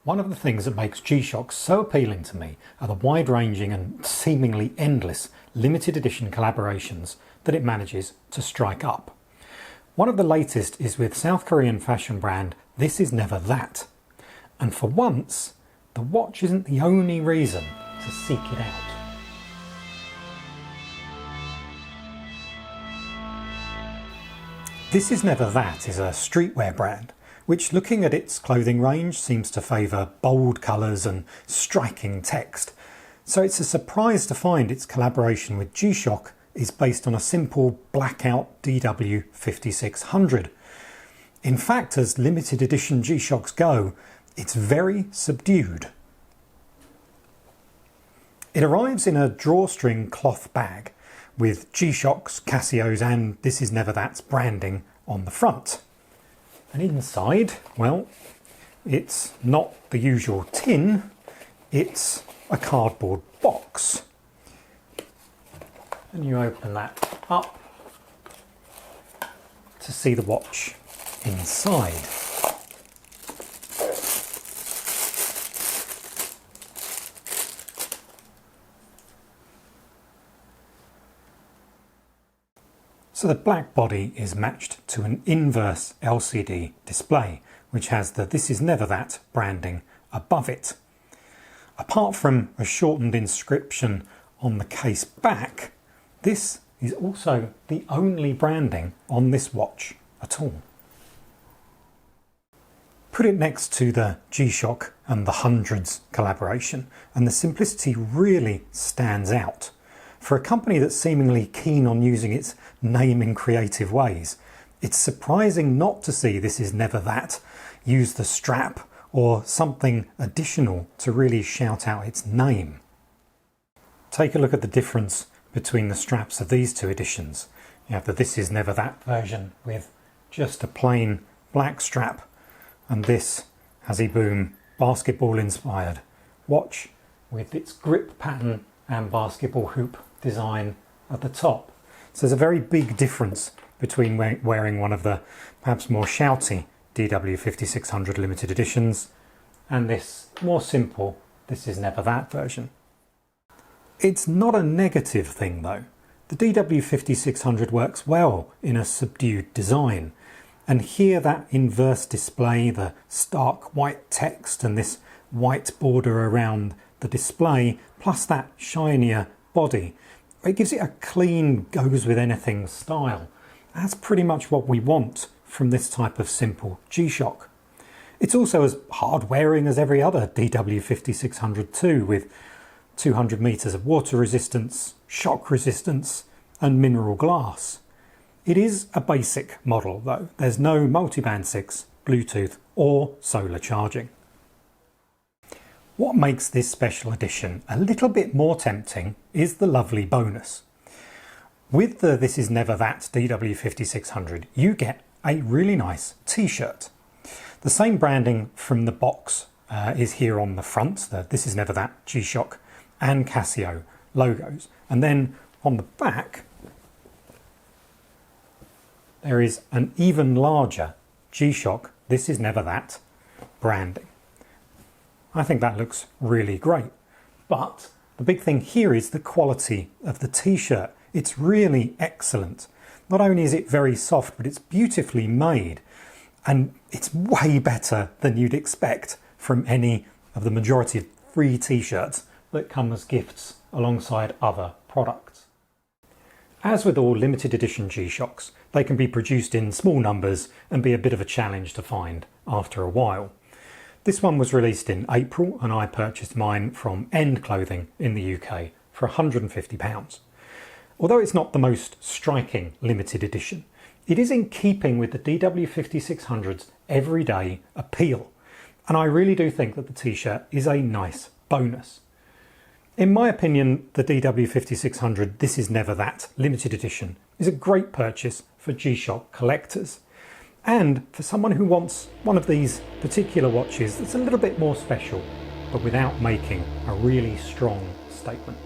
One of the things that makes G-Shock so appealing to me are the wide-ranging and seemingly endless limited edition collaborations that it manages to strike up. One of the latest is with South Korean fashion brand ThisIsNeverThat. And for once, the watch isn't the only reason to seek it out. ThisIsNeverThat is a streetwear brand which, looking at its clothing range, seems to favour bold colours and striking text. So it's a surprise to find its collaboration with G-Shock is based on a simple blackout DW-5600. In fact, as limited edition G-Shocks go, it's very subdued. It arrives in a drawstring cloth bag with G-Shock's, Casio's and ThisIsNeverThat's branding on the front. And inside, well, it's not the usual tin, it's a cardboard box. And you open that up to see the watch inside. So the black body is matched to an inverse LCD display, which has the ThisIsNeverThat branding above it. Apart from a shortened inscription on the case back, this is also the only branding on this watch at all. Put it next to the G-Shock and the Hundreds collaboration, and the simplicity really stands out. For a company that's seemingly keen on using its name in creative ways, it's surprising not to see ThisIsNeverThat use the strap or something additional to really shout out its name. Take a look at the difference between the straps of these two editions. You have the ThisIsNeverThat version with just a plain black strap, and this Boom basketball inspired watch with its grip pattern and basketball hoop design at the top. So there's a very big difference between wearing one of the perhaps more shouty DW-5600 limited editions and this more simple ThisIsNeverThat version. It's not a negative thing though. The DW-5600 works well in a subdued design, and here that inverse display, the stark white text and this white border around the display, plus that shinier body, it gives it a clean, goes with anything style. That's pretty much what we want from this type of simple G-Shock. It's also as hard wearing as every other DW-5600 too, with 200 meters of water resistance, shock resistance and mineral glass. It is a basic model though. There's no multiband 6, Bluetooth or solar charging. What makes this special edition a little bit more tempting is the lovely bonus. With the ThisIsNeverThat DW-5600, you get a really nice t-shirt. The same branding from the box is here on the front, the ThisIsNeverThat, G-Shock and Casio logos. And then on the back, there is an even larger G-Shock ThisIsNeverThat branding. I think that looks really great, but the big thing here is the quality of the t-shirt. It's really excellent. Not only is it very soft, but it's beautifully made, and it's way better than you'd expect from any of the majority of free t-shirts that come as gifts alongside other products. As with all limited edition G-Shocks, they can be produced in small numbers and be a bit of a challenge to find after a while. This one was released in April and I purchased mine from End Clothing in the UK for £150. Although it's not the most striking limited edition, it is in keeping with the DW-5600's everyday appeal, and I really do think that the t-shirt is a nice bonus. In my opinion, the DW-5600 ThisIsNeverThat limited edition is a great purchase for G-Shock collectors, and for someone who wants one of these particular watches that's a little bit more special, but without making a really strong statement.